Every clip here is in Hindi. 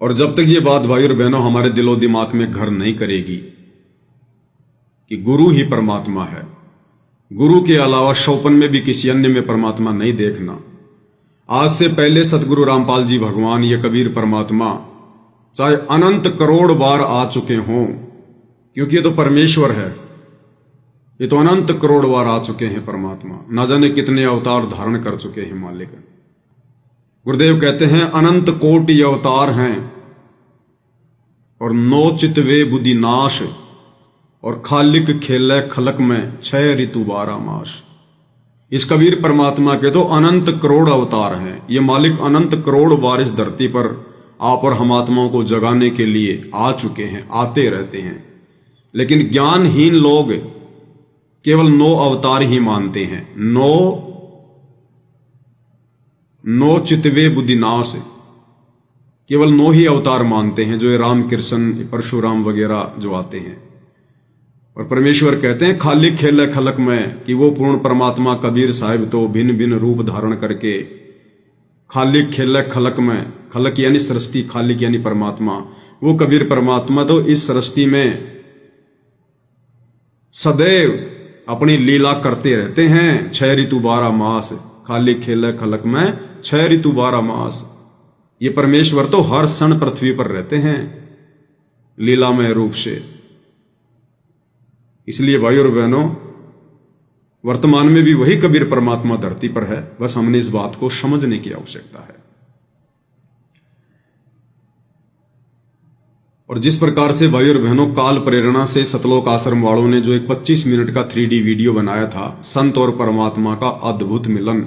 और जब तक ये बात भाई और बहनों हमारे दिलो दिमाग में घर नहीं करेगी कि गुरु ही परमात्मा है, गुरु के अलावा शौपन में भी किसी अन्य में परमात्मा नहीं देखना। आज से पहले सतगुरु रामपाल जी भगवान, ये कबीर परमात्मा चाहे अनंत करोड़ बार आ चुके हों, क्योंकि ये तो परमेश्वर है, ये तो अनंत करोड़ बार आ चुके हैं परमात्मा, ना जाने कितने अवतार धारण कर चुके हैं मालिक। गुरुदेव कहते हैं अनंत कोटि अवतार हैं और नो चितवे बुद्धि नाश, और खालिक खेले खलक में 6 ऋतु 12 मास। इस कबीर परमात्मा के तो अनंत करोड़ अवतार हैं। ये मालिक अनंत करोड़ बार इस धरती पर आप और हम आत्माओं को जगाने के लिए आ चुके हैं, आते रहते हैं। लेकिन ज्ञानहीन लोग केवल 9 अवतार ही मानते हैं। नो चितवे बुद्धिनाश, केवल 9 ही अवतार मानते हैं, जो ये राम कृष्ण परशुराम वगैरह जो आते हैं। और परमेश्वर कहते हैं खाली खेल खलक में, कि वो पूर्ण परमात्मा कबीर साहिब तो भिन्न भिन्न रूप धारण करके खाली खेल खलक में, खलक यानी सृष्टि, खालिक यानी परमात्मा, वो कबीर परमात्मा तो इस सृष्टि में सदैव अपनी लीला करते रहते हैं। 6 ऋतु 12 मास, खाली खेल खलक में 6 ऋतु 12 मास। ये परमेश्वर तो हर क्षण पृथ्वी पर रहते हैं लीलामय रूप से। इसलिए भाई और बहनों, वर्तमान में भी वही कबीर परमात्मा धरती पर है, बस हमने इस बात को समझने की आवश्यकता है। और जिस प्रकार से भाई और बहनों काल प्रेरणा से सतलोक आश्रम वालों ने जो एक 25 मिनट का 3D वीडियो बनाया था, संत और परमात्मा का अद्भुत मिलन,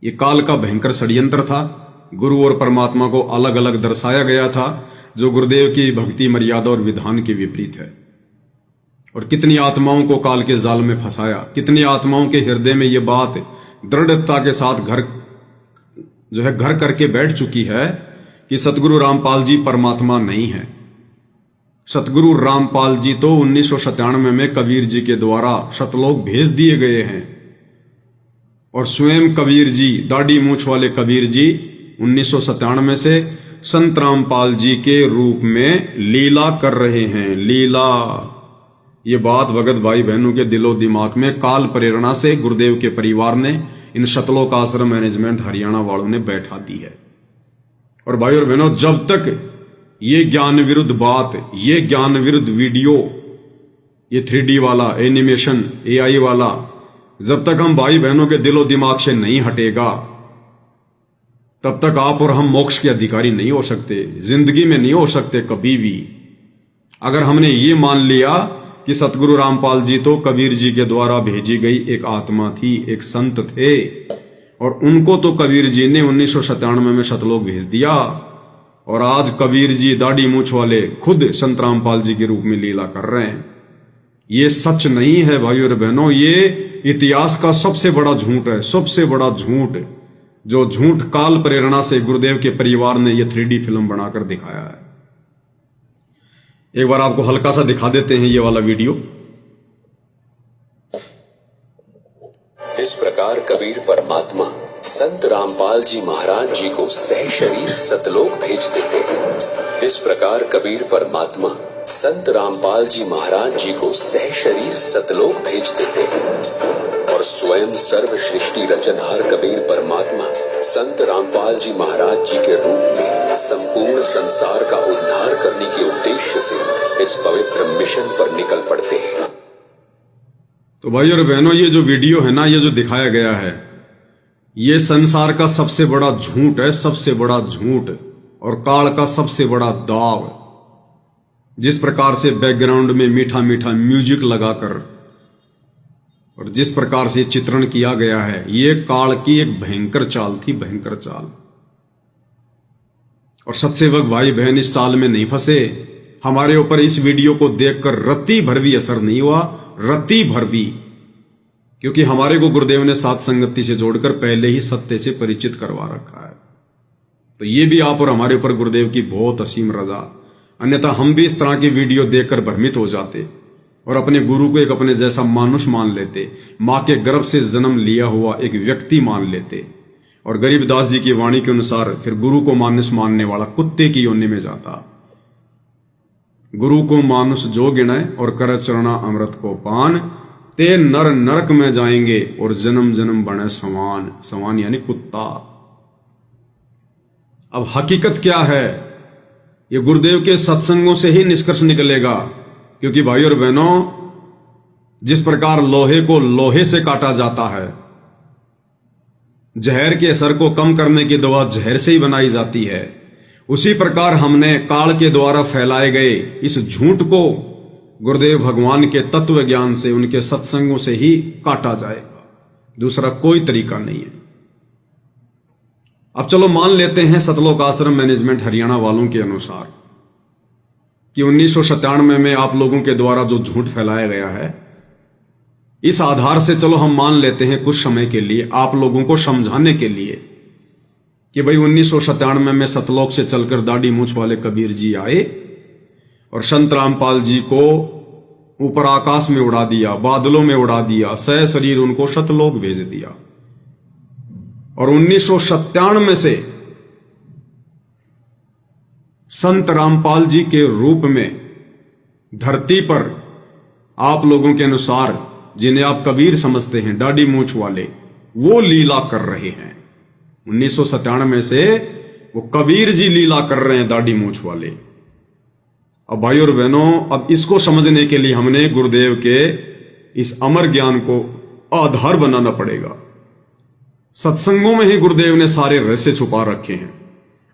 ये काल का भयंकर षड्यंत्र था। गुरु और परमात्मा को अलग अलग दर्शाया गया था, जो गुरुदेव की भक्ति मर्यादा और विधान के विपरीत है। और कितनी आत्माओं को काल के जाल में फंसाया, कितनी आत्माओं के हृदय में ये बात दृढ़ता के साथ घर करके बैठ चुकी है कि सतगुरु रामपाल जी परमात्मा नहीं है। सतगुरु रामपाल जी तो 1997 में कबीर जी के द्वारा सतलोक भेज दिए गए हैं, और स्वयं कबीर जी, दाढ़ी मूछ वाले कबीर जी 1997 से संत रामपाल जी के रूप में लीला कर रहे हैं। लीला, ये बात भगत भाई बहनों के दिलो दिमाग में काल प्रेरणा से गुरुदेव के परिवार ने, इन सतलोक आश्रम मैनेजमेंट हरियाणा वालों ने बैठा दी है। और भाई और बहनों, जब तक ये ज्ञान विरुद्ध बात, ये ज्ञान विरुद्ध वीडियो, ये 3D वाला एनिमेशन, AI वाला, जब तक हम भाई बहनों के दिलो दिमाग से नहीं हटेगा, तब तक आप और हम मोक्ष के अधिकारी नहीं हो सकते, जिंदगी में नहीं हो सकते कभी भी। अगर हमने ये मान लिया कि सतगुरु रामपाल जी तो कबीर जी के द्वारा भेजी गई एक आत्मा थी, एक संत थे, और उनको तो कबीर जी ने 1997 में सतलोक भेज दिया, और आज कबीर जी दाढ़ी मूछ वाले खुद संत रामपाल जी के रूप में लीला कर रहे हैं। ये सच नहीं है भाई और बहनों, ये इतिहास का सबसे बड़ा झूठ है, सबसे बड़ा झूठ, जो झूठ काल प्रेरणा से गुरुदेव के परिवार ने ये 3D फिल्म बनाकर दिखाया है। एक बार आपको हल्का सा दिखा देते हैं ये वाला वीडियो। इस प्रकार कबीर परमात्मा संत रामपाल जी महाराज जी को सह शरीर सतलोक भेज देते हैं। इस प्रकार कबीर परमात्मा संत रामपाल जी महाराज जी को सह शरीर सतलोक भेज देते हैं, और स्वयं सर्व सृष्टि रचनहार कबीर परमात्मा संत रामपाल जी महाराज जी के रूप में संपूर्ण संसार का उद्धार करने के उद्देश्य से इस पवित्र मिशन पर निकल पड़ते हैं। तो भाई और बहनों, ये जो वीडियो है ना, ये जो दिखाया गया है, ये संसार का सबसे बड़ा झूठ है, सबसे बड़ा झूठ, और काल का सबसे बड़ा दाव। जिस प्रकार से बैकग्राउंड में मीठा मीठा म्यूजिक लगाकर और जिस प्रकार से चित्रण किया गया है, ये काल की एक भयंकर चाल थी, भयंकर चाल। और सत्सेवक भाई बहन इस चाल में नहीं फंसे। हमारे ऊपर इस वीडियो को देखकर रत्ती भर भी असर नहीं हुआ, रत्ती भर भी, क्योंकि हमारे को गुरुदेव ने साथ संगति से जोड़कर पहले ही सत्य से परिचित करवा रखा है। तो ये भी आप और हमारे ऊपर गुरुदेव की बहुत असीम रजा, अन्यथा हम भी इस तरह की वीडियो देखकर भ्रमित हो जाते और अपने गुरु को एक अपने जैसा मानुष मान लेते, मां के गर्भ से जन्म लिया हुआ एक व्यक्ति मान लेते, और गरीबदास जी की वाणी के अनुसार फिर गुरु को मानुष मानने वाला कुत्ते की योनि में जाता। गुरु को मानुष जो गिने और कर चरना अमृत को पान, ते नर नरक में जाएंगे और जन्म जन्म बने समान। समान यानी कुत्ता। अब हकीकत क्या है, ये गुरुदेव के सत्संगों से ही निष्कर्ष निकलेगा। क्योंकि भाई और बहनों, जिस प्रकार लोहे को लोहे से काटा जाता है, जहर के असर को कम करने की दवा जहर से ही बनाई जाती है, उसी प्रकार हमने काल के द्वारा फैलाए गए इस झूठ को गुरुदेव भगवान के तत्व ज्ञान से, उनके सत्संगों से ही काटा जाएगा। दूसरा कोई तरीका नहीं है। अब चलो मान लेते हैं सतलोक आश्रम मैनेजमेंट हरियाणा वालों के अनुसार कि 1997 में आप लोगों के द्वारा जो झूठ फैलाया गया है, इस आधार से चलो हम मान लेते हैं कुछ समय के लिए आप लोगों को समझाने के लिए कि भाई 1997 में सतलोक से चलकर दाढ़ी मूंछ वाले कबीर जी आए और संत रामपाल जी को ऊपर आकाश में उड़ा दिया, बादलों में उड़ा दिया, सह शरीर उनको सतलोक भेज दिया। और 1997 से संत रामपाल जी के रूप में धरती पर आप लोगों के अनुसार, जिन्हें आप कबीर समझते हैं, दाढ़ी मूंछ वाले, वो लीला कर रहे हैं। 1997 से वो कबीर जी लीला कर रहे हैं, दाढ़ी मूंछ वाले। अब भाई और बहनों, अब इसको समझने के लिए हमने गुरुदेव के इस अमर ज्ञान को आधार बनाना पड़ेगा। सत्संगों में ही गुरुदेव ने सारे रहस्य छुपा रखे हैं।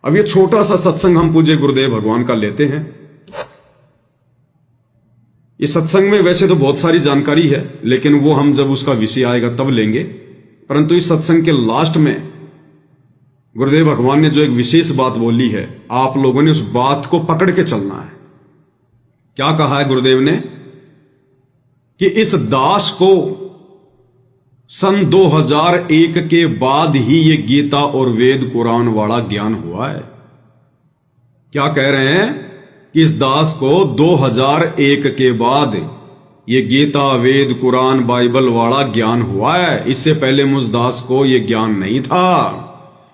अब ये छोटा सा सत्संग हम पूज्य गुरुदेव भगवान का लेते हैं। इस सत्संग में वैसे तो बहुत सारी जानकारी है, लेकिन वो हम जब उसका विषय आएगा तब लेंगे। परंतु इस सत्संग के लास्ट में गुरुदेव भगवान ने जो एक विशेष बात बोली है, आप लोगों ने उस बात को पकड़ के चलना है। क्या कहा है गुरुदेव ने कि इस दास को सन 2001 के बाद ही ये गीता और वेद कुरान वाला ज्ञान हुआ है। क्या कह रहे हैं कि इस दास को 2001 के बाद ये गीता, वेद, कुरान, बाइबल वाला ज्ञान हुआ है। इससे पहले मुझ दास को ये ज्ञान नहीं था।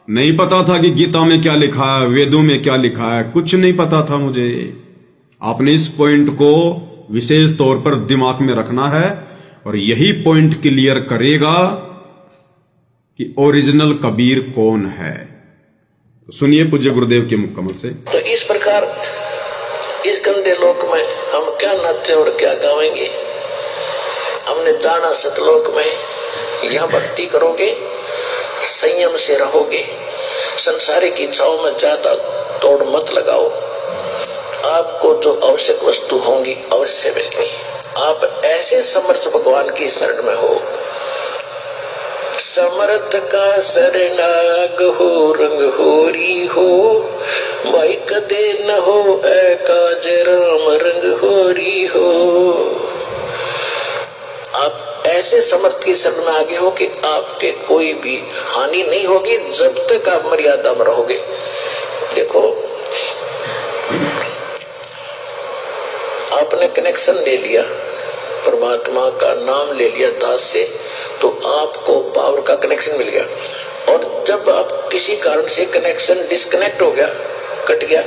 नहीं पता था कि गीता में क्या लिखा है, वेदों में क्या लिखा है, कुछ नहीं पता था मुझे। आपने इस पॉइंट को विशेष तौर पर दिमाग में रखना है और यही पॉइंट क्लियर करेगा कि ओरिजिनल कबीर कौन है। तो सुनिए पूज्य गुरुदेव के मुकम्मल से। तो इस प्रकार इस गंदे लोक में हम क्या नाचे और क्या गावेंगे। हमने जाना सतलोक में, यहाँ भक्ति करोगे, संयम से रहोगे, संसारिक इच्छाओं में ज्यादा तोड़ मत लगाओ। आपको जो आवश्यक वस्तु होंगी अवश्य मिलेगी। आप ऐसे समर्थ भगवान की शरण में हो। समर्थ का शरणाग हो, रंग होरी हो, भाई कदे न हो काज राम रंग होरी हो। आप ऐसे समर्थ की शरण में आगे हो कि आपके कोई भी हानि नहीं होगी जब तक आप मर्यादा में रहोगे। देखो, आपने कनेक्शन ले लिया, परमात्मा का नाम ले लिया दास से, तो आपको पावर का कनेक्शन मिल गया। और जब आप किसी कारण से कनेक्शन डिस्कनेक्ट हो गया, कट गया,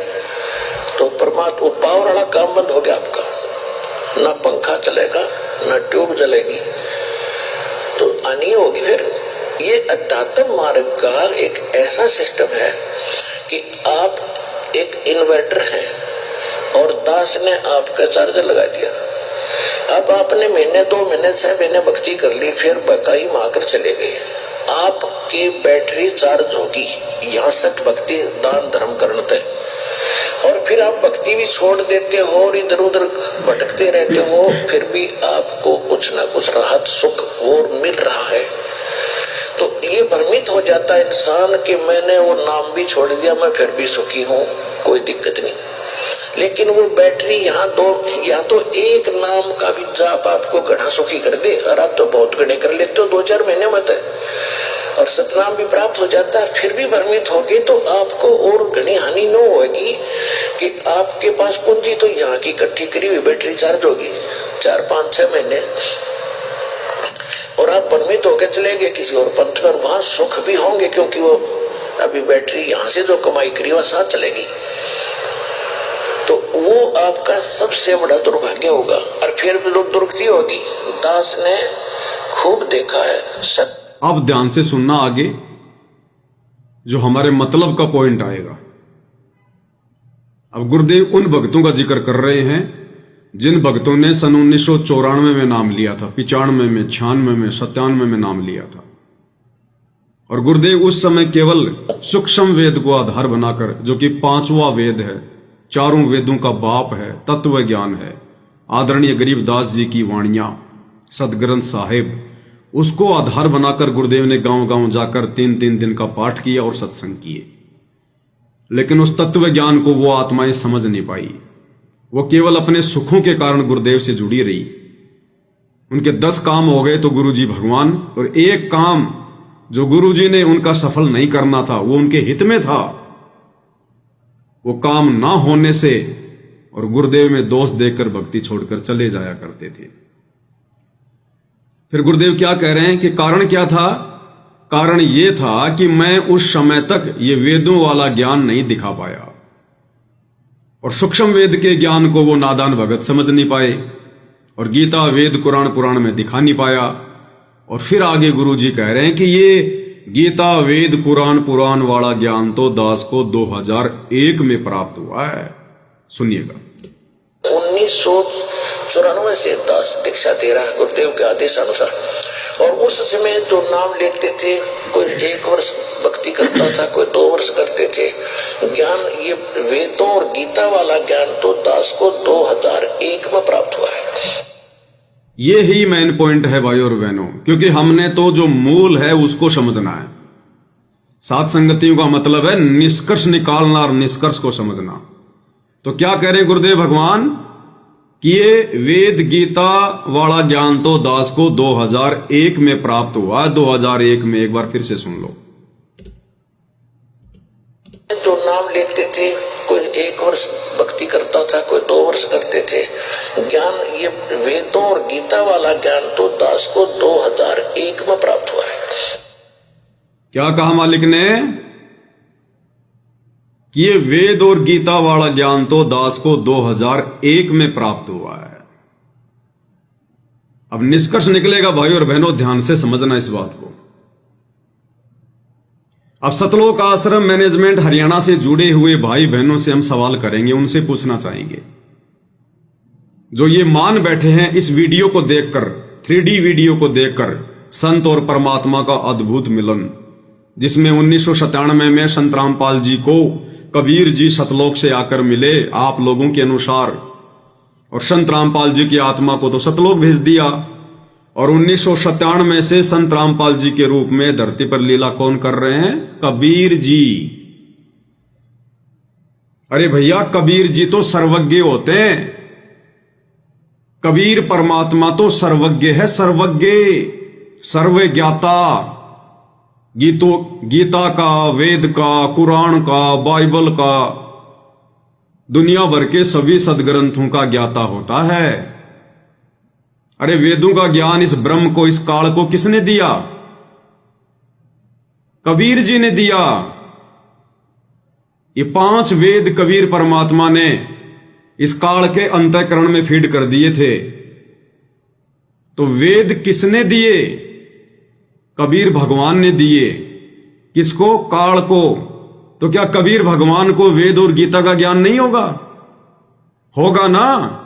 तो परमात्मा पावर वाला काम बंद हो गया आपका। ना पंखा चलेगा, ना ट्यूब जलेगी, तो हानि होगी। फिर ये अध्यात्म मार्ग का एक ऐसा सिस्टम है कि आप एक इन्वर्टर है और दास ने आपका चार्जर लगा दिया। अब आपने महीने, 2 महीने, 6 महीने भक्ति कर ली, फिर बकाई मांगकर चले गए। आपकी बैटरी चार्ज होगी यहाँ से भक्ति दान धर्म करने तक, और फिर आप भक्ति भी छोड़ देते हो और इधर उधर भटकते रहते हो, फिर भी आपको कुछ ना कुछ राहत सुख और मिल रहा है। तो ये भ्रमित हो जाता है इंसान कि मैंने वो नाम भी छोड़ दिया, मैं फिर भी सुखी हूँ, कोई दिक्कत नहीं। लेकिन वो बैटरी यहाँ तो एक नाम का भी जाप आपको घना सुखी कर दे, और आप तो बहुत घने कर लेते हो 2-4 महीने में, और सतनाम भी प्राप्त हो जाता है, फिर भी भ्रमित होगी तो आपको और घनी हानि न होगी कि आपके पास पूंजी तो यहाँ की इकट्ठी करी हुई बैटरी चार्ज होगी 4-5-6 महीने, और आप परमित होकर चले गए किसी और पंथ में, वहां सुख भी होंगे क्योंकि वो अभी बैटरी यहां से जो कमाई करी वह साथ चलेगी, तो वो आपका सबसे बड़ा दुर्भाग्य होगा और फिर भी दुर्गति होगी। दास ने खूब देखा है। अब ध्यान से सुनना आगे, जो हमारे मतलब का पॉइंट आएगा। अब गुरुदेव उन भक्तों का जिक्र कर रहे हैं जिन भक्तों ने सन 1994 में नाम लिया था, 95 में, 96 में, 97 में नाम लिया था। और गुरुदेव उस समय केवल सूक्ष्म वेद को आधार बनाकर, जो कि 5वां वेद है, चारों वेदों का बाप है, तत्व ज्ञान है, आदरणीय गरीबदास जी की वाणियां, सदग्रंथ साहिब, उसको आधार बनाकर गुरुदेव ने गांव गांव जाकर 3-3 दिन का पाठ किया और सत्संग किए। लेकिन उस तत्व ज्ञान को वो आत्माएं समझ नहीं पाई। वो केवल अपने सुखों के कारण गुरुदेव से जुड़ी रही। उनके 10 काम हो गए तो गुरुजी भगवान, और एक काम जो गुरुजी ने उनका सफल नहीं करना था, वो उनके हित में था, वो काम ना होने से और गुरुदेव में दोष देखकर भक्ति छोड़कर चले जाया करते थे। फिर गुरुदेव क्या कह रहे हैं कि कारण क्या था? कारण ये था कि मैं उस समय तक ये वेदों वाला ज्ञान नहीं दिखा पाया, और सूक्ष्म वेद के ज्ञान को वो नादान भगत समझ नहीं पाए, और गीता वेद कुरान पुराण में दिखा नहीं पाया। और फिर आगे गुरुजी कह रहे हैं कि ये गीता वेद कुरान पुराण वाला ज्ञान तो दास को 2001 में प्राप्त हुआ है। सुनिएगा। 1994 से दास दीक्षा दे रहा है गुरुदेव के आदेश अनुसार, और उस समय जो नाम लेते थे, कोई 1 वर्ष भक्ति करता था, कोई 2 वर्ष करते थे। ज्ञान ये वेदों और गीता वाला ज्ञान तो दास को 2001 में प्राप्त हुआ है। ये ही मेन पॉइंट है भाई और बहनों, क्योंकि हमने तो जो मूल है उसको समझना है। सात संगतियों का मतलब है निष्कर्ष निकालना और निष्कर्ष को समझना। तो क्या कह रहे हैं गुरुदेव भगवान कि ये वेद गीता वाला ज्ञान तो दास को 2001 में प्राप्त हुआ। 2001 में, एक बार फिर से सुन लो। जो नाम लेते थे, कोई 1 वर्ष भक्ति करता था, कोई 2 वर्ष करते थे। ज्ञान ये वेदों और गीता वाला ज्ञान तो दास को 2001 में प्राप्त हुआ है। क्या कहा मालिक ने कि ये वेद और गीता वाला ज्ञान तो दास को 2001 में प्राप्त हुआ है। अब निष्कर्ष निकलेगा भाई और बहनों, ध्यान से समझना इस बात को। अब सतलोक आश्रम मैनेजमेंट हरियाणा से जुड़े हुए भाई बहनों से हम सवाल करेंगे, उनसे पूछना चाहेंगे, जो ये मान बैठे हैं इस वीडियो को देखकर, 3D वीडियो को देखकर, संत और परमात्मा का अद्भुत मिलन, जिसमें 1997 में संत रामपाल जी को कबीर जी सतलोक से आकर मिले आप लोगों के अनुसार, और संत रामपाल जी की आत्मा को तो सतलोक भेज दिया, और 1997 से संत रामपाल जी के रूप में धरती पर लीला कौन कर रहे हैं? कबीर जी। अरे भैया, कबीर जी तो सर्वज्ञ होते हैं। कबीर परमात्मा तो सर्वज्ञ है, सर्वज्ञ, सर्वज्ञाता। गीता का, वेद का, कुरान का, बाइबल का, दुनिया भर के सभी सदग्रंथों का ज्ञाता होता है। अरे वेदों का ज्ञान इस ब्रह्म को, इस काल को किसने दिया? कबीर जी ने दिया। ये 5 वेद कबीर परमात्मा ने इस काल के अंतःकरण में फीड कर दिए थे। तो वेद किसने दिए? कबीर भगवान ने दिए। किसको? काल को। तो क्या कबीर भगवान को वेद और गीता का ज्ञान नहीं होगा? होगा ना।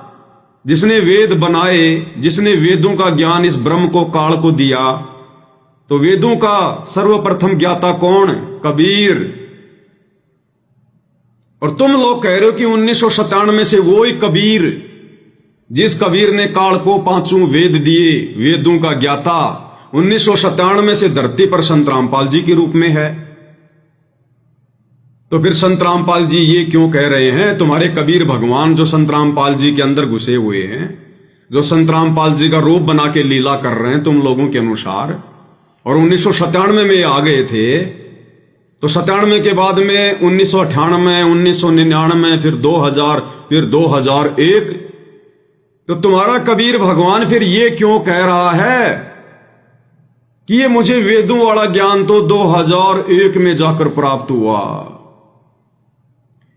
जिसने वेद बनाए, जिसने वेदों का ज्ञान इस ब्रह्म को, काल को दिया, तो वेदों का सर्वप्रथम ज्ञाता कौन? कबीर। और तुम लोग कह रहे हो कि 1997 से वो ही कबीर, जिस कबीर ने काल को 5 वेद दिए, वेदों का ज्ञाता, 1997 से धरती पर संत रामपाल जी के रूप में है। तो फिर संत रामपाल जी ये क्यों कह रहे हैं? तुम्हारे कबीर भगवान जो संत रामपाल जी के अंदर घुसे हुए हैं, जो संत रामपाल जी का रूप बना के लीला कर रहे हैं तुम लोगों के अनुसार, और 1997 में आ गए थे, तो 97 के बाद में 1998, 1999, फिर 2000, फिर 2001, तो तुम्हारा कबीर भगवान फिर ये क्यों कह रहा है कि ये मुझे वेदों वाला ज्ञान तो 2001 में जाकर प्राप्त हुआ।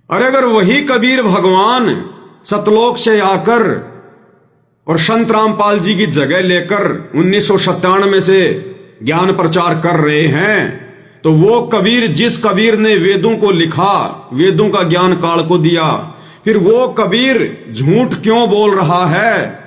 अरे अगर वही कबीर भगवान सतलोक से आकर और संत रामपाल जी की जगह लेकर 1997 से ज्ञान प्रचार कर रहे हैं, तो वो कबीर, जिस कबीर ने वेदों को लिखा, वेदों का ज्ञान काल को दिया, फिर वो कबीर झूठ क्यों बोल रहा है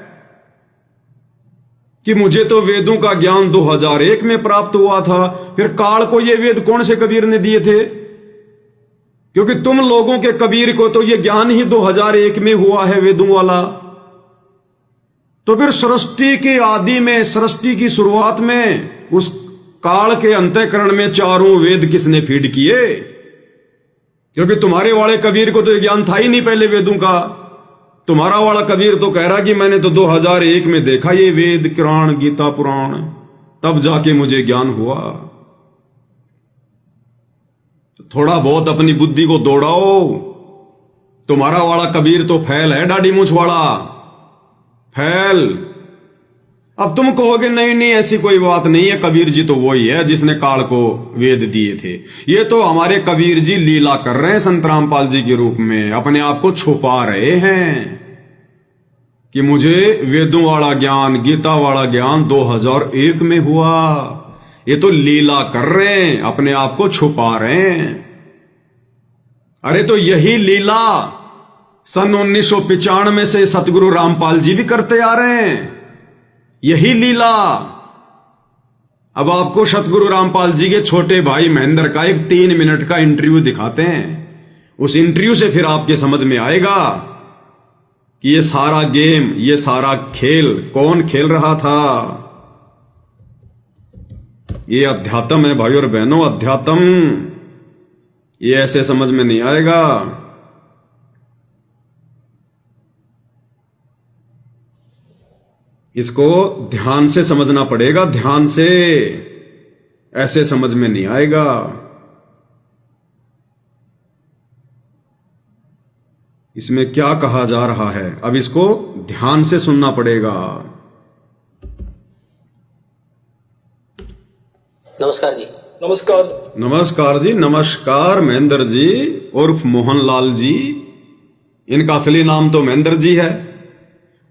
कि मुझे तो वेदों का ज्ञान 2001 में प्राप्त हुआ था? फिर काल को ये वेद कौन से कबीर ने दिए थे? क्योंकि तुम लोगों के कबीर को तो ये ज्ञान ही 2001 में हुआ है, वेदों वाला। तो फिर सृष्टि की आदि में, सृष्टि की शुरुआत में, उस काल के अंतःकरण में चारों वेद किसने फीड किए? क्योंकि तुम्हारे वाले कबीर को तो ये ज्ञान था ही नहीं पहले वेदों का। तुम्हारा वाला कबीर तो कह रहा कि मैंने तो 2001 में देखा ये वेद, पुराण, गीता, पुराण, तब जाके मुझे ज्ञान हुआ। थोड़ा बहुत अपनी बुद्धि को दौड़ाओ। तुम्हारा वाला कबीर तो फैल है, दाढ़ी मूंछ वाला फैल। अब तुम कहोगे नहीं नहीं ऐसी कोई बात नहीं है, कबीर जी तो वही है जिसने काल को वेद दिए थे। ये तो हमारे कबीर जी लीला कर रहे हैं संत रामपाल जी के रूप में, अपने आप को छुपा रहे हैं कि मुझे वेदों वाला ज्ञान, गीता वाला ज्ञान 2001 में हुआ। ये तो लीला कर रहे हैं, अपने आप को छुपा रहे हैं। अरे तो यही लीला सन 1995 से सतगुरु रामपाल जी भी करते आ रहे हैं, यही लीला। अब आपको सतगुरु रामपाल जी के छोटे भाई महेंद्र का एक 3 मिनट का इंटरव्यू दिखाते हैं। उस इंटरव्यू से फिर आपके समझ में आएगा कि ये सारा गेम, ये सारा खेल कौन खेल रहा था। ये अध्यात्म है भाई और बहनों, अध्यात्म। ये ऐसे समझ में नहीं आएगा। इसको ध्यान से समझना पड़ेगा, ध्यान से, ऐसे समझ में नहीं आएगा। इसमें क्या कहा जा रहा है, अब इसको ध्यान से सुनना पड़ेगा। नमस्कार जी। नमस्कार। नमस्कार जी, नमस्कार। महेंद्र जी उर्फ मोहनलाल जी, इनका असली नाम तो महेंद्र जी है,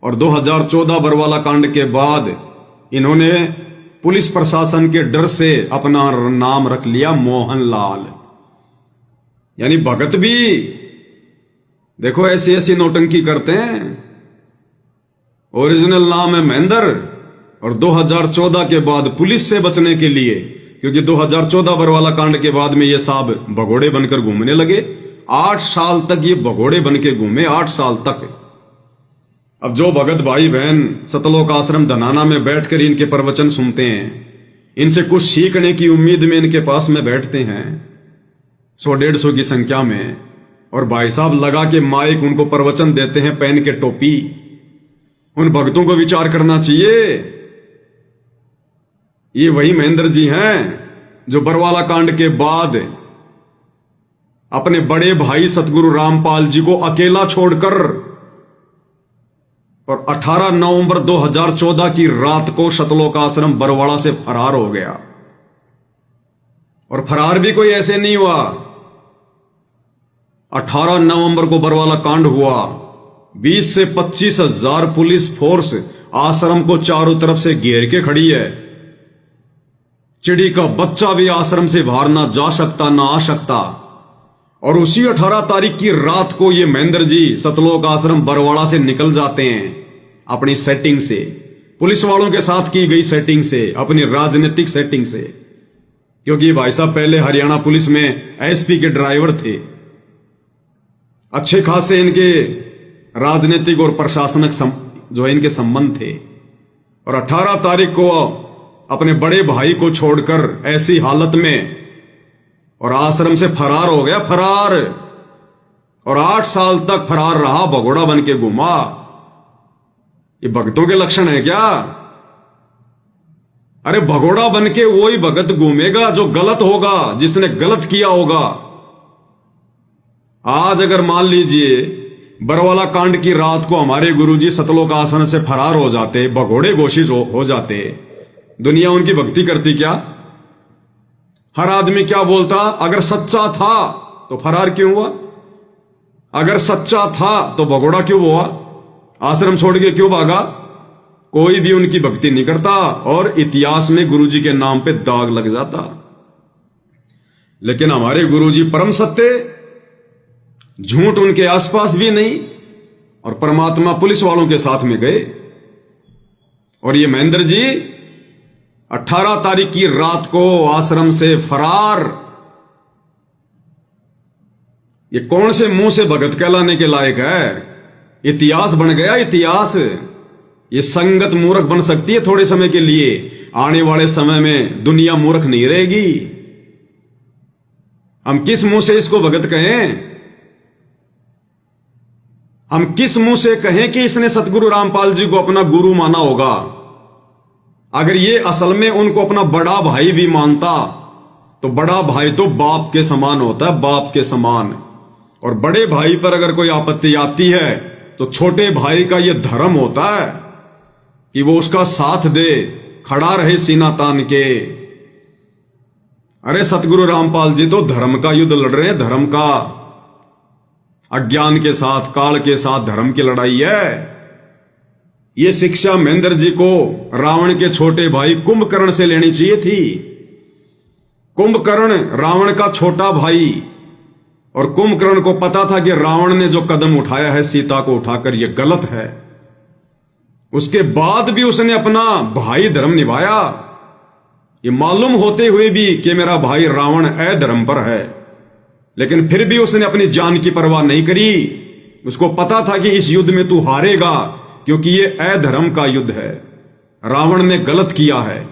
और 2014 बरवाला कांड के बाद इन्होंने पुलिस प्रशासन के डर से अपना नाम रख लिया मोहनलाल, यानी भगत भी। देखो ऐसी ऐसी नौटंकी करते हैं। ओरिजिनल नाम है महेंद्र, और 2014 के बाद पुलिस से बचने के लिए, क्योंकि 2014 बरवाला कांड के बाद में ये साहब भगोड़े बनकर घूमने लगे। 8 साल तक ये भगोड़े बन के घूमे, 8 साल तक। अब जो भगत भाई बहन सतलोक आश्रम धनाना में बैठकर इनके प्रवचन सुनते हैं, इनसे कुछ सीखने की उम्मीद में इनके पास में बैठते हैं 100-150 की संख्या में, और भाई साहब लगा के माइक उनको प्रवचन देते हैं, पहन के टोपी। उन भक्तों को विचार करना चाहिए, ये वही महेंद्र जी हैं जो बरवाला कांड के बाद अपने बड़े भाई सतगुरु रामपाल जी को अकेला छोड़कर और 18 नवंबर 2014 की रात को सतलोक आश्रम बरवाड़ा से फरार हो गया। और फरार भी कोई ऐसे नहीं हुआ। 18 नवंबर को बरवाला कांड हुआ, 20 से 25 हजार पुलिस फोर्स आश्रम को चारों तरफ से घेर के खड़ी है। चिड़ी का बच्चा भी आश्रम से बाहर ना जा सकता ना आ सकता। और उसी 18 तारीख की रात को ये महेंद्र जी सतलोक आश्रम बरवाड़ा से निकल जाते हैं अपनी सेटिंग से, पुलिस वालों के साथ की गई सेटिंग से, अपनी राजनीतिक सेटिंग से। क्योंकि भाई साहब पहले हरियाणा पुलिस में एसपी के ड्राइवर थे, अच्छे खासे इनके राजनीतिक और प्रशासनिक जो इनके संबंध थे। और 18 तारीख को अपने बड़े भाई को छोड़कर ऐसी हालत में और आश्रम से फरार हो गया, फरार। और 8 साल तक फरार रहा, भगोड़ा बन के घूमा। ये भक्तों के लक्षण है क्या? अरे भगोड़ा बन के वही भगत घूमेगा जो गलत होगा, जिसने गलत किया होगा। आज अगर मान लीजिए बरवाला कांड की रात को हमारे गुरुजी सतलोक आश्रम से फरार हो जाते, भगोड़े घोषित हो जाते, दुनिया उनकी भक्ति करती क्या? हर आदमी क्या बोलता? अगर सच्चा था तो फरार क्यों हुआ? अगर सच्चा था तो भगोड़ा क्यों हुआ? आश्रम छोड़ के क्यों भागा? कोई भी उनकी भक्ति नहीं करता और इतिहास में गुरुजी के नाम पे दाग लग जाता। लेकिन हमारे गुरुजी परम सत्य, झूठ उनके आसपास भी नहीं, और परमात्मा पुलिस वालों के साथ में गए। और ये महेंद्र जी 18 तारीख की रात को आश्रम से फरार। ये कौन से मुंह से भगत कहलाने के लायक है? इतिहास बन गया इतिहास। ये संगत मूर्ख बन सकती है थोड़े समय के लिए, आने वाले समय में दुनिया मूर्ख नहीं रहेगी। हम किस मुंह से इसको भगत कहें? हम किस मुंह से कहें कि इसने सतगुरु रामपाल जी को अपना गुरु माना होगा? अगर ये असल में उनको अपना बड़ा भाई भी मानता तो बड़ा भाई तो बाप के समान होता है, बाप के समान। और बड़े भाई पर अगर कोई आपत्ति आती है तो छोटे भाई का यह धर्म होता है कि वो उसका साथ दे, खड़ा रहे सीना तान के। अरे सतगुरु रामपाल जी तो धर्म का युद्ध लड़ रहे हैं, धर्म का। अज्ञान के साथ, काल के साथ धर्म की लड़ाई है। यह शिक्षा महेंद्र जी को रावण के छोटे भाई कुंभकर्ण से लेनी चाहिए थी। कुंभकर्ण रावण का छोटा भाई, और कुंभकर्ण को पता था कि रावण ने जो कदम उठाया है सीता को उठाकर यह गलत है। उसके बाद भी उसने अपना भाई धर्म निभाया, ये मालूम होते हुए भी कि मेरा भाई रावण अधर्म पर है। लेकिन फिर भी उसने अपनी जान की परवाह नहीं करी। उसको पता था कि इस युद्ध में तू हारेगा, क्योंकि यह अधर्म का युद्ध है। रावण ने गलत किया है,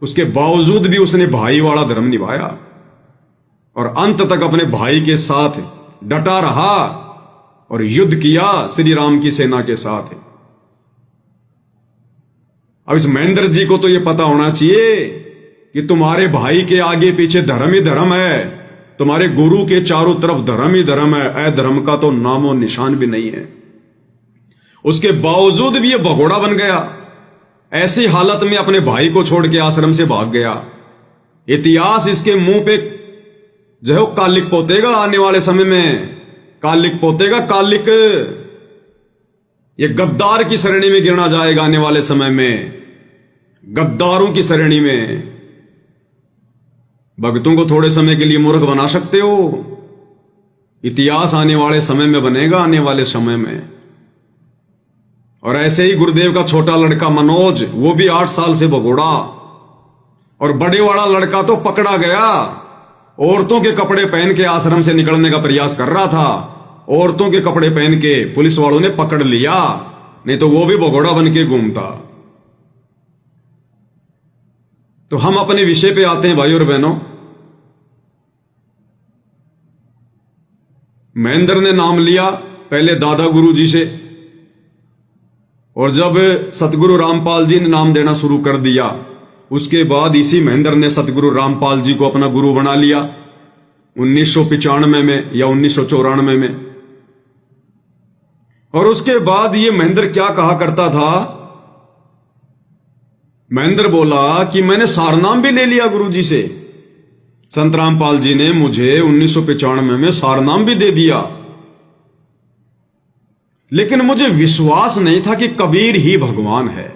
उसके बावजूद भी उसने भाई वाला धर्म निभाया और अंत तक अपने भाई के साथ डटा रहा और युद्ध किया श्री राम की सेना के साथ। अब इस महेंद्र जी को तो यह पता होना चाहिए कि तुम्हारे भाई के आगे पीछे धर्म ही धर्म है, तुम्हारे गुरु के चारों तरफ धर्म ही धर्म है, अधर्म का तो नामो निशान भी नहीं है। उसके बावजूद भी यह भगोड़ा बन गया, ऐसी हालत में अपने भाई को छोड़ के आश्रम से भाग गया। इतिहास इसके मुंह पे जो है कालिक पोतेगा आने वाले समय में, कालिक पोतेगा, कालिक। ये गद्दार की श्रेणी में गिना जाएगा आने वाले समय में, गद्दारों की श्रेणी में। भक्तों को थोड़े समय के लिए मूर्ख बना सकते हो, इतिहास आने वाले समय में बनेगा, आने वाले समय में। और ऐसे ही गुरुदेव का छोटा लड़का मनोज, वो भी 8 साल से भगोड़ा, और बड़े वाला लड़का तो पकड़ा गया। औरतों के कपड़े पहन के आश्रम से निकलने का प्रयास कर रहा था, औरतों के कपड़े पहन के पुलिस वालों ने पकड़ लिया, नहीं तो वो भी भगोड़ा बन के घूमता। तो हम अपने विषय पे आते हैं भाई और बहनों। महेंद्र ने नाम लिया पहले दादा गुरु जी से, और जब सतगुरु रामपाल जी ने नाम देना शुरू कर दिया, उसके बाद इसी महेंद्र ने सतगुरु रामपाल जी को अपना गुरु बना लिया 1995 में या 1994 में। और उसके बाद ये महेंद्र क्या कहा करता था? महेंद्र बोला कि मैंने सारनाम भी ले लिया गुरुजी से। संत रामपाल जी ने मुझे 1995 में सारनाम भी दे दिया, लेकिन मुझे विश्वास नहीं था कि कबीर ही भगवान है।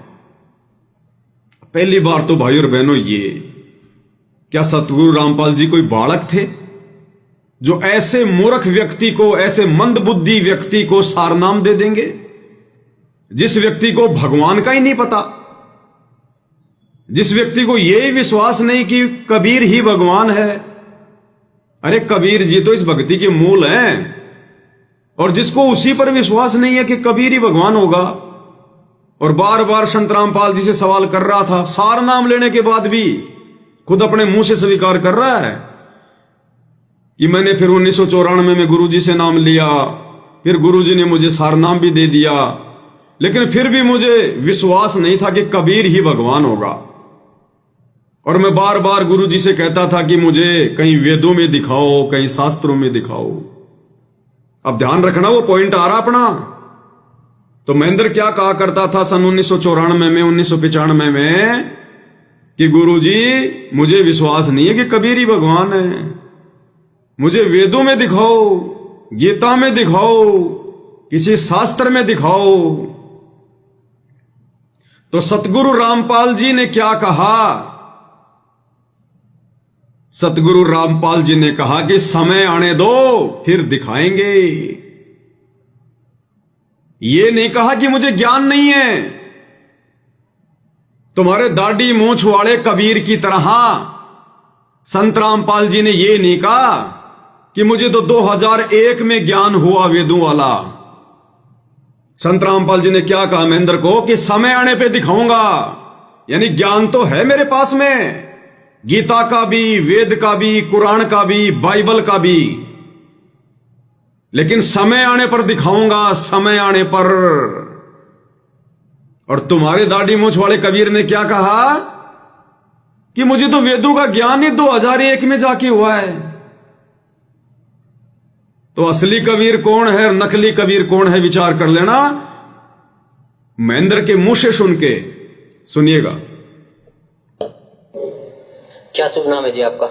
पहली बार तो भाई और बहनों, ये क्या सतगुरु रामपाल जी कोई बालक थे जो ऐसे मूर्ख व्यक्ति को, ऐसे मंदबुद्धि व्यक्ति को सारनाम दे देंगे, जिस व्यक्ति को भगवान का ही नहीं पता, जिस व्यक्ति को यही विश्वास नहीं कि कबीर ही भगवान है। अरे कबीर जी तो इस भक्ति के मूल हैं, और जिसको उसी पर विश्वास नहीं है कि कबीर ही भगवान होगा, और बार बार संत रामपाल जी से सवाल कर रहा था, सार नाम लेने के बाद भी खुद अपने मुंह से स्वीकार कर रहा है कि मैंने फिर 1994 में गुरुजी से नाम लिया, फिर गुरुजी ने मुझे सार नाम भी दे दिया, लेकिन फिर भी मुझे विश्वास नहीं था कि कबीर ही भगवान होगा। और मैं बार बार गुरुजी से कहता था कि मुझे कहीं वेदों में दिखाओ, कहीं शास्त्रों में दिखाओ। अब ध्यान रखना, वो पॉइंट आ रहा अपना। तो महेंद्र क्या कहा करता था सन 1994 में, 1995 में कि गुरुजी मुझे विश्वास नहीं है कि कबीर ही भगवान है, मुझे वेदों में दिखाओ, गीता में दिखाओ, किसी शास्त्र में दिखाओ। तो सतगुरु रामपाल जी ने क्या कहा? सतगुरु रामपाल जी ने कहा कि समय आने दो फिर दिखाएंगे। ये नहीं कहा कि मुझे ज्ञान नहीं है। तुम्हारे दाढ़ी मूंछ वाले कबीर की तरह संत रामपाल जी ने ये नहीं कहा कि मुझे तो 2001 में ज्ञान हुआ वेदों वाला। संत रामपाल जी ने क्या कहा महेंद्र को कि समय आने पे दिखाऊंगा। यानी ज्ञान तो है मेरे पास में, गीता का भी, वेद का भी, कुरान का भी, बाइबल का भी, लेकिन समय आने पर दिखाऊंगा, समय आने पर। और तुम्हारे दाढ़ी मूंछ वाले कबीर ने क्या कहा कि मुझे तो वेदों का ज्ञान ही 2001 में जाके हुआ है। तो असली कबीर कौन है और नकली कबीर कौन है, विचार कर लेना। महेंद्र के मुंह से सुन के सुनिएगा। क्या शुभ नाम है जी आपका?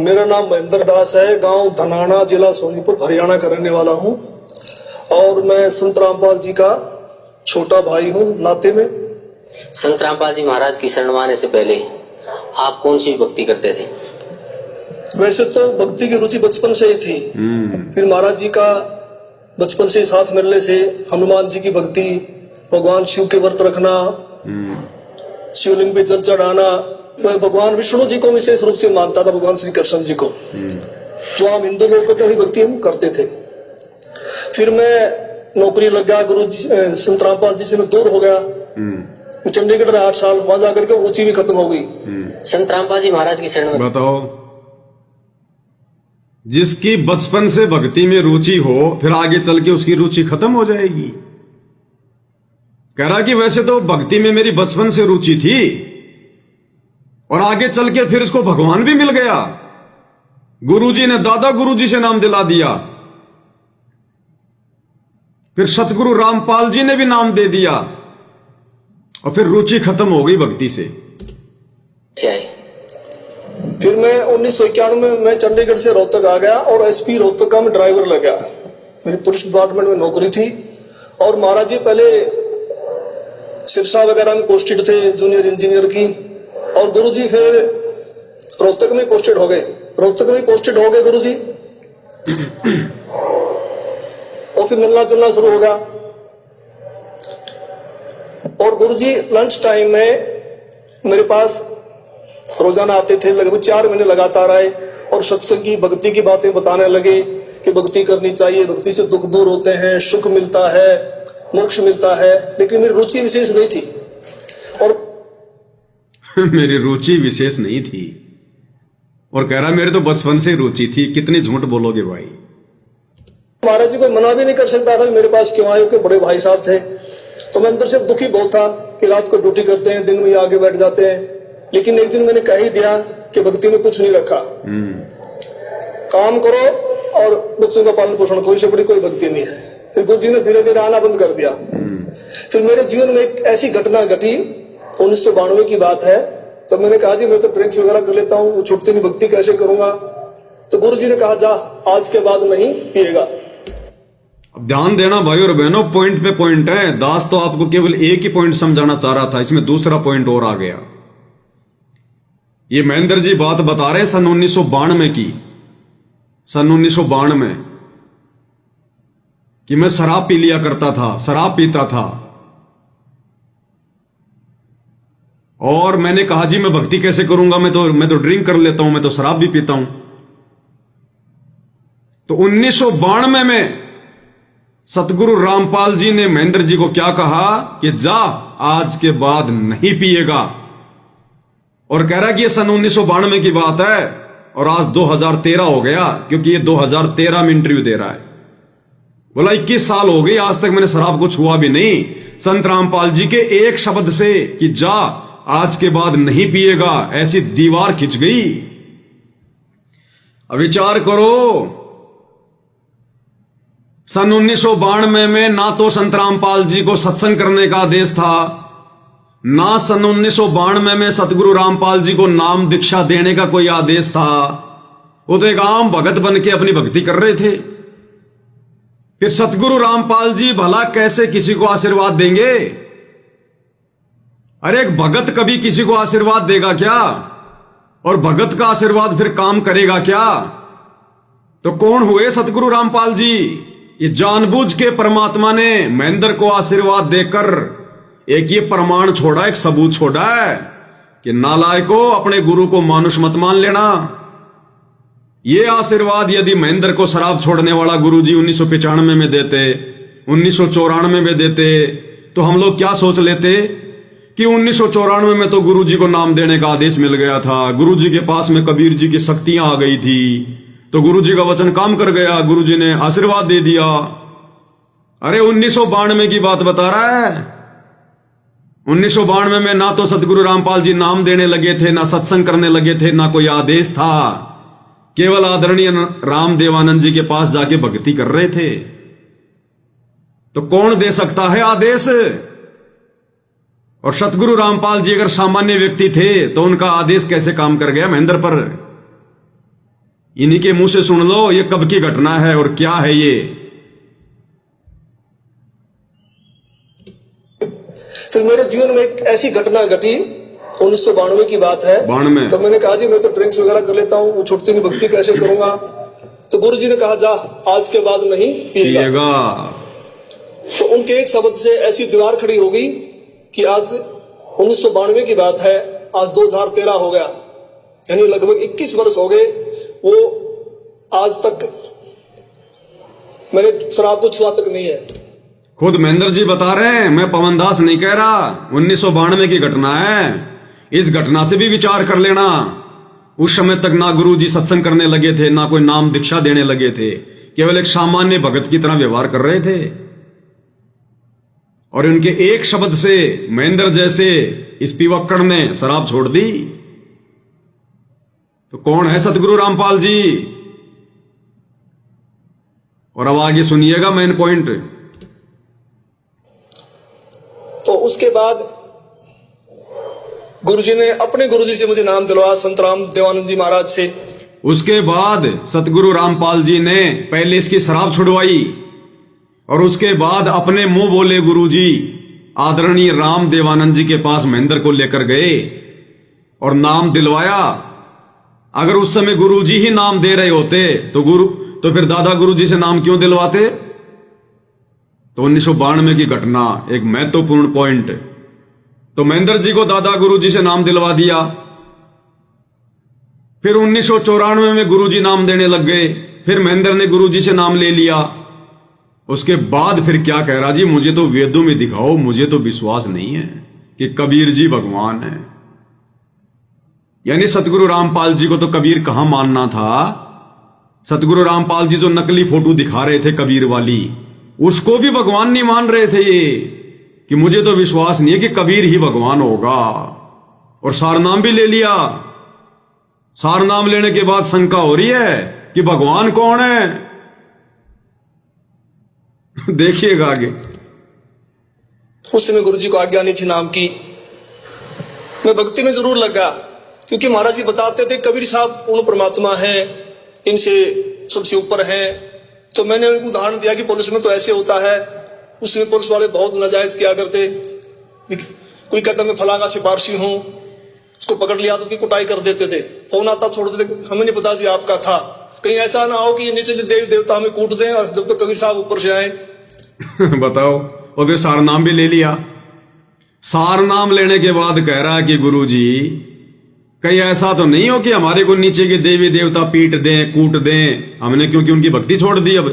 मेरा नाम महेंद्र दास है, गांव धनाना, जिला सोनीपुर, हरियाणा का रहने वाला हूं। और मैं संत रामपाल जी का छोटा भाई हूं नाते में। संत रामपाल जी महाराज की शरण में आने से पहले आप कौन सी भक्ति करते थे? वैसे तो भक्ति की रुचि बचपन से ही थी। फिर महाराज जी का बचपन से साथ मिलने से हनुमान जी की भक्ति, भगवान शिव के व्रत रखना, शिवलिंग पे जल चढ़ाना। मैं भगवान विष्णु जी को विशेष रूप से मानता था, भगवान श्री कृष्ण जी को, जो हम हिंदू लोग करते वही भक्ति हम करते थे। फिर मैं नौकरी लग गया, गुरु जी संत रामपाल जी से मैं दूर हो गया। चंडीगढ़ रहा 8 साल, वहां जाकर के रुचि भी खत्म हो गई। संत रामपाल जी महाराज की शरण में बताओ, जिसकी बचपन से भक्ति में रुचि हो फिर आगे चल के उसकी रुचि खत्म हो जाएगी। कह रहा कि वैसे तो भक्ति में मेरी बचपन से रुचि थी और आगे चल के फिर इसको भगवान भी मिल गया। गुरुजी ने दादा गुरुजी से नाम दिला दिया, फिर सतगुरु रामपाल जी ने भी नाम दे दिया और फिर रुचि खत्म हो गई भक्ति से। फिर मैं 1991 में मैं चंडीगढ़ से रोहतक आ गया और एसपी रोहतक का मैं ड्राइवर लग गया। मेरी पुलिस डिपार्टमेंट में नौकरी थी। और महाराज जी पहले सिरसा वगैरह में पोस्टेड थे, जूनियर इंजीनियर की। और गुरुजी फिर रोहतक में पोस्टेड हो गए, गुरुजी। और फिर मिलना जुलना शुरू हो गया। और गुरुजी लंच टाइम में मेरे पास रोजाना आते थे, लगभग 4 महीने लगातार आए और सत्संग की, भक्ति की बातें बताने लगे कि भक्ति करनी चाहिए, भक्ति से दुख दूर होते हैं, सुख मिलता है, मोक्ष मिलता है। लेकिन मेरी रुचि विशेष नहीं थी। और मेरी रुचि विशेष नहीं थी और कह रहा मेरे तो बचपन से रुचि थी। कितनी झूठ बोलोगे भाई। महाराज जी को मना भी नहीं कर सकता था, मेरे पास क्यों आए, के बड़े भाई साहब थे। तो मैं अंदर से दुखी बहुत था कि रात को ड्यूटी करते हैं, दिन में आगे बैठ जाते हैं। लेकिन एक दिन मैंने कह ही दिया कि भक्ति में कुछ नहीं रखा, काम करो और बच्चों का पालन पोषण करो, इससे बड़ी कोई भक्ति नहीं है। फिर गुरु जी ने धीरे धीरे आना बंद कर दिया। फिर मेरे जीवन में एक ऐसी घटना घटी, 1992 की बात है। तो मैंने कहा जी मैं तो ड्रिंक्स वगैरह कर लेता हूँ, वो छुट्टी नहीं, भक्ति कैसे करूंगा। तो गुरु जी ने कहा जा आज के बाद नहीं पिएगा। अब ध्यान देना भाई और बहनों, पॉइंट पे पॉइंट है। दास तो आपको केवल एक ही पॉइंट समझाना चाह रहा था, इसमें दूसरा पॉइंट और आ गया। ये महेंद्र जी बात बता रहे हैं सन 1992 की, सन 1992 कि मैं शराब पी लिया करता था, शराब पीता था। और मैंने कहा जी मैं भक्ति कैसे करूंगा, मैं तो ड्रिंक कर लेता हूं, मैं तो शराब भी पीता हूं। तो 1992 में सतगुरु रामपाल जी ने महेंद्र जी को क्या कहा कि जा आज के बाद नहीं पिएगा। और कह रहा कि ये सन 1992 की बात है और आज 2013 हो गया, क्योंकि ये 2013 में इंटरव्यू दे रहा है। बोला 21 साल हो गए आज तक मैंने शराब को छुआ भी नहीं। संत रामपाल जी के एक शब्द से कि जा आज के बाद नहीं पिएगा, ऐसी दीवार खिंच गई। अब विचार करो, सन 1992 में ना तो संत रामपाल जी को सत्संग करने का आदेश था, ना सन 1992 में सतगुरु रामपाल जी को नाम दीक्षा देने का कोई आदेश था। वो तो एक आम भगत बन के अपनी भक्ति कर रहे थे। फिर सतगुरु रामपाल जी भला कैसे किसी को आशीर्वाद देंगे? अरे एक भगत कभी किसी को आशीर्वाद देगा क्या? और भगत का आशीर्वाद फिर काम करेगा क्या? तो कौन हुए सतगुरु रामपाल जी? ये जानबूझ के परमात्मा ने महेंद्र को आशीर्वाद देकर एक ये प्रमाण छोड़ा, एक सबूत छोड़ा है कि नालायको अपने गुरु को मानुष मत मान लेना। ये आशीर्वाद यदि महेंद्र को शराब छोड़ने वाला गुरुजी 1995 में देते, 1994 में देते, तो हम लोग क्या सोच लेते कि 1994 में तो गुरुजी को नाम देने का आदेश मिल गया था, गुरुजी के पास में कबीर जी की शक्तियां आ गई थी, तो गुरुजी का वचन काम कर गया, गुरुजी ने आशीर्वाद दे दिया। अरे 1992 की बात बता रहा है। 1992 में ना तो सतगुरु रामपाल जी नाम देने लगे थे, ना सत्संग करने लगे थे, ना कोई आदेश था। केवल आदरणीय राम देवानंद जी के पास जाके भक्ति कर रहे थे। तो कौन दे सकता है आदेश? और सतगुरु रामपाल जी अगर सामान्य व्यक्ति थे तो उनका आदेश कैसे काम कर गया महेंद्र पर? इन्हीं के मुंह से सुन लो ये कब की घटना है और क्या है ये। फिर मेरे जीवन में एक ऐसी घटना घटी, 1992 की बात है। 92 तो मैंने कहा जी मैं तो ड्रिंक्स वगैरह कर लेता हूँ, वो छुट्टी में भक्ति कैसे करूंगा? तो गुरु जी ने कहा जा आज के बाद नहीं पिएगा। तो उनके एक शब्द से ऐसी दीवार खड़ी हो गई कि आज 1992 की बात है, आज 2013 हो गया, यानी लगभग 21 वर्ष हो गए। वो आज तक मैंने शराब को छुआ तक नहीं है। खुद महेंद्र जी बता रहे हैं, मैं पवन दास नहीं कह रहा। 1992 की घटना है। इस घटना से भी विचार कर लेना। उस समय तक ना गुरु जी सत्संग करने लगे थे, ना कोई नाम दीक्षा देने लगे थे, केवल एक सामान्य भगत की तरह व्यवहार कर रहे थे। और उनके एक शब्द से महेंद्र जैसे इस पिवक्कड़ ने शराब छोड़ दी। तो कौन है सतगुरु रामपाल जी? और अब आगे सुनिएगा मेन पॉइंट। तो उसके बाद गुरुजी ने अपने गुरुजी से मुझे नाम दिलवाया, संत राम देवानंद जी महाराज से। उसके बाद सतगुरु रामपाल जी ने पहले इसकी शराब छुड़वाई और उसके बाद अपने मुंह बोले गुरुजी आदरणीय राम देवानंद जी के पास महेंद्र को लेकर गए और नाम दिलवाया। अगर उस समय गुरुजी ही नाम दे रहे होते तो फिर दादा गुरुजी से नाम क्यों दिलवाते? तो 1992 की घटना एक महत्वपूर्ण पॉइंट। तो महेंद्र जी को दादा गुरुजी से नाम दिलवा दिया। फिर 1994 में गुरुजी नाम देने लग गए। फिर महेंद्र ने गुरुजी से नाम ले लिया। उसके बाद फिर क्या कह रहा जी, मुझे तो वेदों में दिखाओ, मुझे तो विश्वास नहीं है कि कबीर जी भगवान है। यानी सतगुरु रामपाल जी को तो कबीर कहां मानना था। सतगुरु रामपाल जी जो नकली फोटो दिखा रहे थे कबीर वाली, उसको भी भगवान नहीं मान रहे थे ये, कि मुझे तो विश्वास नहीं है कि कबीर ही भगवान होगा। और सार नाम भी ले लिया। सार नाम लेने के बाद शंका हो रही है कि भगवान कौन है। देखिएगा आगे। उस समय गुरुजी को आज्ञा नहीं थी नाम की। मैं भक्ति में जरूर लगा, क्योंकि महाराज जी बताते थे कबीर साहब पूर्ण परमात्मा है, इनसे सबसे ऊपर है। तो मैंने उनको उदाहरण दिया कि पुलिस में तो ऐसे होता है। उसमें पुलिस वाले बहुत नाजायज किया करते। कोई कहता मैं फलाना सिपारसी हूं, उसको पकड़ लिया तो उसकी कुटाई कर देते थे, फोन आता छोड़ देते, हमें नहीं पता जी आपका था। कहीं ऐसा ना हो कि ये नीचे देवी देवता हमें कूट दें और जब तक कबीर साहब ऊपर से आए। बताओ। और फिर सार नाम भी ले लिया। सार नाम लेने के बाद कह रहा है कि गुरुजी कहीं ऐसा तो नहीं हो कि हमारे को नीचे के देवी देवता पीट दें, कूट दें, हमने क्योंकि उनकी भक्ति छोड़ दी। अब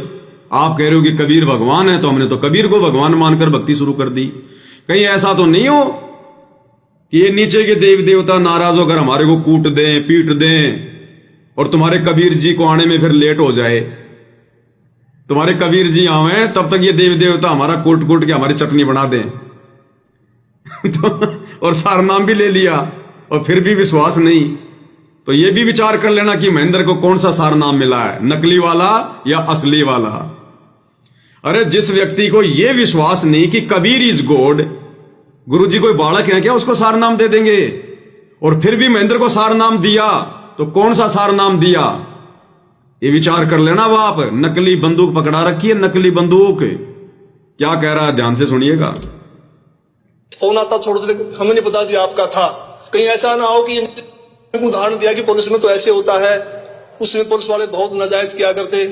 आप कह रहे हो कि कबीर भगवान है, तो हमने तो कबीर को भगवान मानकर भक्ति शुरू कर दी। कहीं ऐसा तो नहीं हो कि ये नीचे के देवी देवता नाराज होकर हमारे को कूट दें, पीट दें और तुम्हारे कबीर जी को आने में फिर लेट हो जाए। तुम्हारे कबीर जी आवे तब तक ये देवी देवता हमारा कूट कूट के हमारी चटनी बना दें। तो और सार नाम भी ले लिया और फिर भी विश्वास नहीं। तो ये भी विचार कर लेना कि महेंद्र को कौन सा सार नाम मिला है, नकली वाला या असली वाला। अरे जिस व्यक्ति को यह विश्वास नहीं कि कबीर इज गॉड, गुरुजी कोई बालक है क्या उसको सार नाम दे देंगे? और फिर भी महेंद्र को सार नाम दिया तो कौन सा सार नाम दिया, ये विचार कर लेना बाप। नकली बंदूक पकड़ा रखी है, नकली बंदूक। क्या कह रहा है ध्यान से सुनिएगा। फोन आता छोड़ देते, हमें नहीं पता जी आपका था। कहीं ऐसा ना हो कि उदाहरण दिया कि पुलिस में तो ऐसे होता है, उसमें पुलिस वाले बहुत नाजायज किया करते।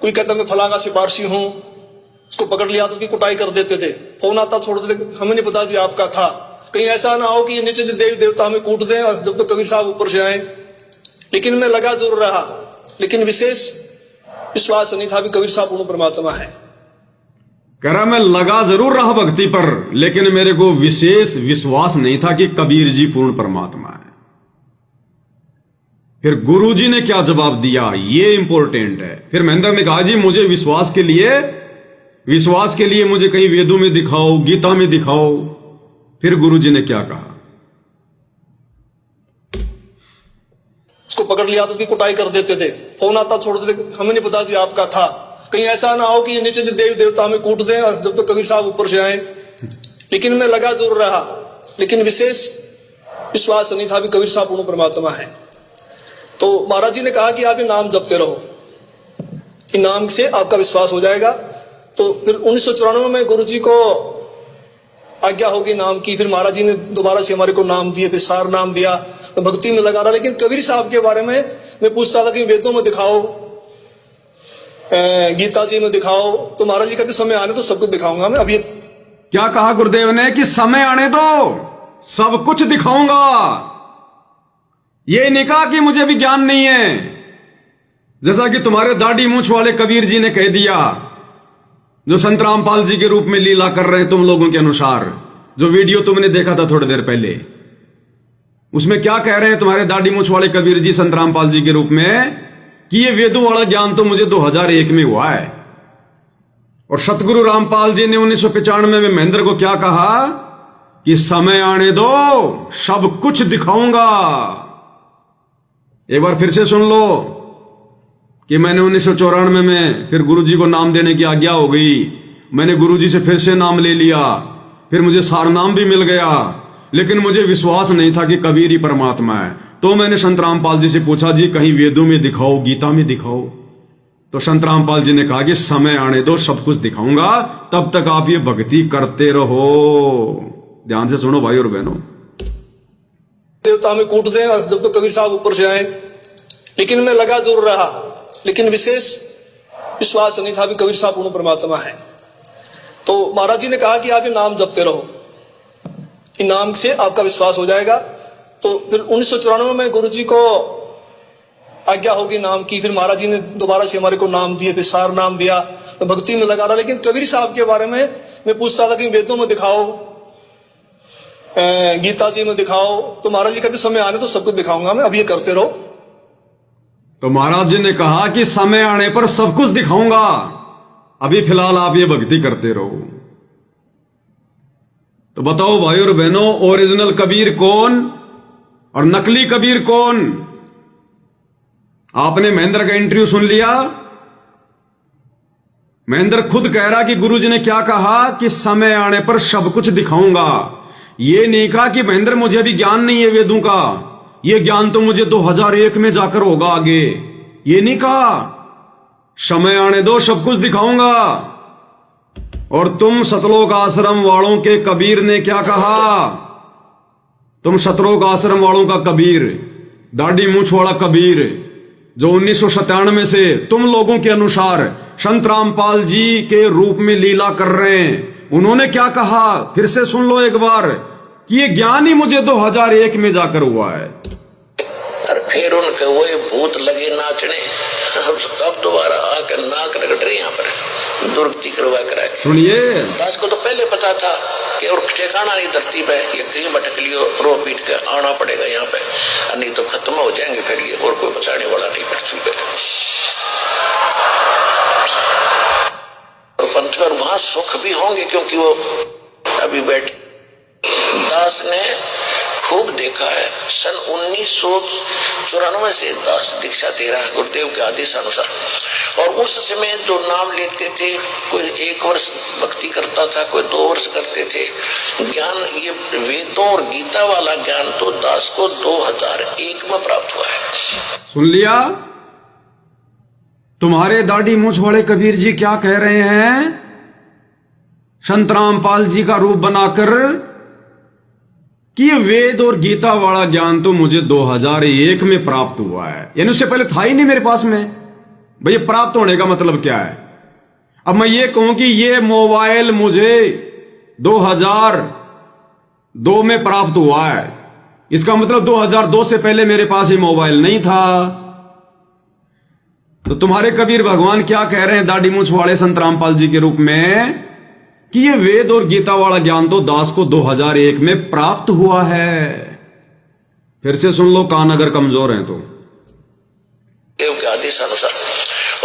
कोई कहता मैं फलां का सिफारशी हूं, उसको पकड़ लिया तो उसकी कुटाई कर देते थे। फोन आता छोड़ देते, हमें नहीं पता जी आपका था। कहीं ऐसा ना हो कि नीचे देवी देवता हमें कूट दें और जब तक कबीर साहब ऊपर से आए। लेकिन मैं लगा जरूर रहा, लेकिन विशेष विश्वास नहीं था कि कबीर साहब पूर्ण परमात्मा है। कह रहा मैं लगा जरूर रहा भक्ति पर, लेकिन मेरे को विशेष विश्वास नहीं था कि कबीर जी पूर्ण परमात्मा है। फिर गुरुजी ने क्या जवाब दिया, ये इंपॉर्टेंट है। फिर महेंद्र ने कहा जी मुझे विश्वास के लिए मुझे कहीं वेदों में दिखाओ, गीता में दिखाओ। फिर गुरुजी ने क्या कहा, उसको पकड़ लिया तो उसकी कुटाई कर देते थे। फोन आता छोड़ देते, हमें नहीं पता जी आपका था। कहीं ऐसा ना हो कि नीचे देवी देवता हमें कूट दें और जब तक कबीर साहब ऊपर से आए। लेकिन मैं लगा जरूर रहा, लेकिन विशेष विश्वास नहीं था कि कबीर साहब पूर्ण परमात्मा है। तो महाराज जी ने कहा कि आप ये नाम जपते रहो, इन नाम से आपका विश्वास हो जाएगा। तो फिर 1994 में गुरु जी को आज्ञा होगी नाम की। फिर महाराज जी ने दोबारा से हमारे को नाम दिए, फिर सार नाम दिया। मैं भक्ति में लगा रहा, लेकिन कबीर साहब के बारे में मैं पूछता था कि वेदों में दिखाओ, गीता जी में दिखाओ। तो महाराज जी कहते समय आने तो सब कुछ दिखाऊंगा मैं। अब ये क्या कहा गुरुदेव ने कि समय आने दो सब कुछ दिखाऊंगा। ये नहीं कहा कि मुझे भी ज्ञान नहीं है, जैसा कि तुम्हारे दाढ़ी मूंछ वाले कबीर जी ने कह दिया, जो संत रामपाल जी के रूप में लीला कर रहे हैं तुम लोगों के अनुसार। जो वीडियो तुमने देखा था थोड़ी देर पहले, उसमें क्या कह रहे हैं तुम्हारे दाढ़ी मूंछ वाले कबीर जी संत रामपाल जी के रूप में कि ये वेदों वाला ज्ञान तो मुझे 2001 में हुआ है। और सतगुरु रामपाल जी ने 1995 में महेंद्र को क्या कहा कि समय आने दो सब कुछ दिखाऊंगा। एक बार फिर से सुन लो कि मैंने 1994 में फिर गुरुजी को नाम देने की आज्ञा हो गई। मैंने गुरुजी से फिर से नाम ले लिया, फिर मुझे सार नाम भी मिल गया, लेकिन मुझे विश्वास नहीं था कि कबीर ही परमात्मा है। तो मैंने संत रामपाल जी से पूछा जी कहीं वेदों में दिखाओ, गीता में दिखाओ। तो संत रामपाल जी ने कहा कि समय आने दो सब कुछ दिखाऊंगा, तब तक आप ये भक्ति करते रहो। ध्यान से सुनो भाई और बहनों। देवता हमें कूट दें और जब तक कबीर साहब ऊपर से आए। लेकिन मैं लगा जरूर रहा, लेकिन विशेष विश्वास नहीं था कि कबीर साहब पूर्ण परमात्मा है। तो महाराज जी ने कहा कि आप ये नाम जपते रहो, इन नाम से आपका विश्वास हो जाएगा। तो फिर 1994 में गुरु जी को आज्ञा होगी नाम की। फिर महाराज जी ने दोबारा से हमारे को नाम दिए, फिर सार नाम दिया। मैं भक्ति में लगा रहा, लेकिन कबीर साहब के बारे में मैं पूछता था कि वेदों में दिखाओ, गीता जी में दिखाओ। तो महाराज जी कहते समय आने तो सब कुछ दिखाऊंगा मैं, अब ये करते रहो। तो महाराज जी ने कहा कि समय आने पर सब कुछ दिखाऊंगा, अभी फिलहाल आप ये भक्ति करते रहो। तो बताओ भाई और बहनों, ओरिजिनल कबीर कौन और नकली कबीर कौन? आपने महेंद्र का इंटरव्यू सुन लिया। महेंद्र खुद कह रहा कि गुरुजी ने क्या कहा कि समय आने पर सब कुछ दिखाऊंगा। ये नहीं कहा कि महेंद्र मुझे भी ज्ञान नहीं है वेदों का, ये ज्ञान तो मुझे 2001 में जाकर होगा आगे। ये नहीं कहा, समय आने दो सब कुछ दिखाऊंगा। और तुम सतलोक आश्रम वालों के कबीर ने क्या कहा? तुम सतलोक आश्रम वालों का कबीर, दाढ़ी मूंछ वाला कबीर, जो 1997 से तुम लोगों के अनुसार संत रामपाल जी के रूप में लीला कर रहे हैं, उन्होंने क्या कहा? फिर से सुन लो एक बार कि ये ज्ञान ही मुझे 2001 में जाकर हुआ है। और फिर उनके वही भूत लगे नाचने। अब दोबारा आकर नाक रगड़ रहे यहाँ पर दुर्गति करवा करा के। सुनिए, दास को तो पहले पता था कि और ठिकाना नहीं धरती पे, ये कहीं भटक लियो, रो पीट के आना पड़ेगा यहाँ पे, नहीं तो खत्म हो जाएंगे फिर ये, और कोई बचाने वाला नहीं पृथ्वी पे। और पंथ पर वहां सुख भी होंगे, क्योंकि वो अभी बैठ दास ने खूब देखा है। सन 1994 से दास दीक्षा दे रहा है गुरुदेव के आदेश अनुसार, और उस समय जो नाम लेते थे, कोई 1 वर्ष भक्ति करता था, कोई 2 वर्ष करते थे। ज्ञान, ये वेदों और गीता वाला ज्ञान तो दास को 2001 में प्राप्त हुआ है। सुन लिया? तुम्हारे दाढ़ी मूंछ वाले कबीर जी क्या कह रहे हैं? संत रामपाल जी का रूप बनाकर कि ये वेद और गीता वाला ज्ञान तो मुझे 2001 में प्राप्त हुआ है, यानी उससे पहले था ही नहीं मेरे पास में। भैया प्राप्त होने का मतलब क्या है? अब मैं ये कहूं कि ये मोबाइल मुझे 2002 में प्राप्त हुआ है, इसका मतलब 2002 से पहले मेरे पास ये मोबाइल नहीं था। तो तुम्हारे कबीर भगवान क्या कह रहे हैं दाढ़ी मूंछ वाले संत रामपाल जी के रूप में कि ये वेद और गीता वाला ज्ञान तो दास को 2001 में प्राप्त हुआ है। फिर से सुन लो कान अगर कमजोर हैं तो। देव के आदेश अनुसार,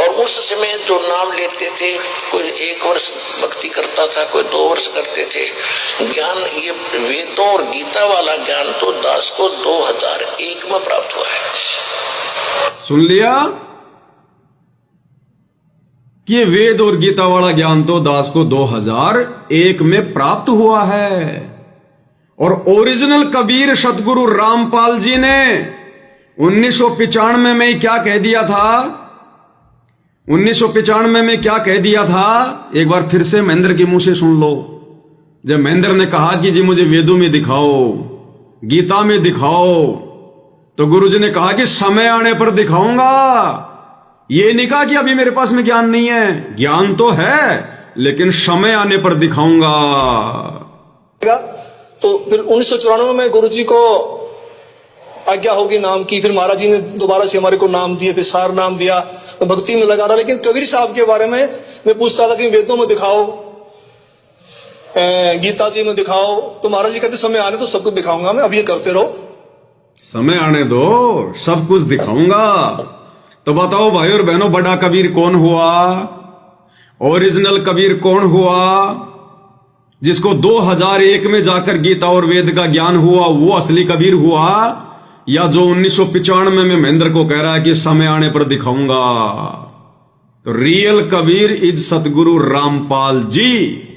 और उस समय जो नाम लेते थे, कोई 1 वर्ष भक्ति करता था, कोई 2 वर्ष करते थे। ज्ञान, ये वेदों और गीता वाला ज्ञान तो दास को 2001 में प्राप्त हुआ है। सुन लिया कि ये वेद और गीता वाला ज्ञान तो दास को 2001 में प्राप्त हुआ है। और ओरिजिनल कबीर सतगुरु रामपाल जी ने 1995 में क्या कह दिया था? 1995 में क्या कह दिया था? एक बार फिर से महेंद्र के मुंह से सुन लो। जब महेंद्र ने कहा कि जी मुझे वेदों में दिखाओ, गीता में दिखाओ, तो गुरुजी ने कहा कि समय आने पर दिखाऊंगा। ये नहीं कहा कि अभी मेरे पास में ज्ञान नहीं है, ज्ञान तो है लेकिन समय आने पर दिखाऊंगा। तो फिर 1994 में गुरुजी को आज्ञा होगी नाम की, फिर महाराज जी ने दोबारा से हमारे को नाम दिए, फिर सार नाम दिया, तो भक्ति में लगा रहा। लेकिन कबीर साहब के बारे में मैं पूछता था कि वेदों में दिखाओ, गीता जी में दिखाओ, तो महाराज जी कहते समय आने तो सब कुछ दिखाऊंगा मैं, अब ये करते रहो, समय आने दो, सब कुछ दिखाऊंगा। तो बताओ भाई और बहनों, बड़ा कबीर कौन हुआ? ओरिजिनल कबीर कौन हुआ? जिसको 2001 में जाकर गीता और वेद का ज्ञान हुआ, वो असली कबीर हुआ? या जो 1995 में महेंद्र को कह रहा है कि समय आने पर दिखाऊंगा? तो real Kabir is Satguru Rampal ji.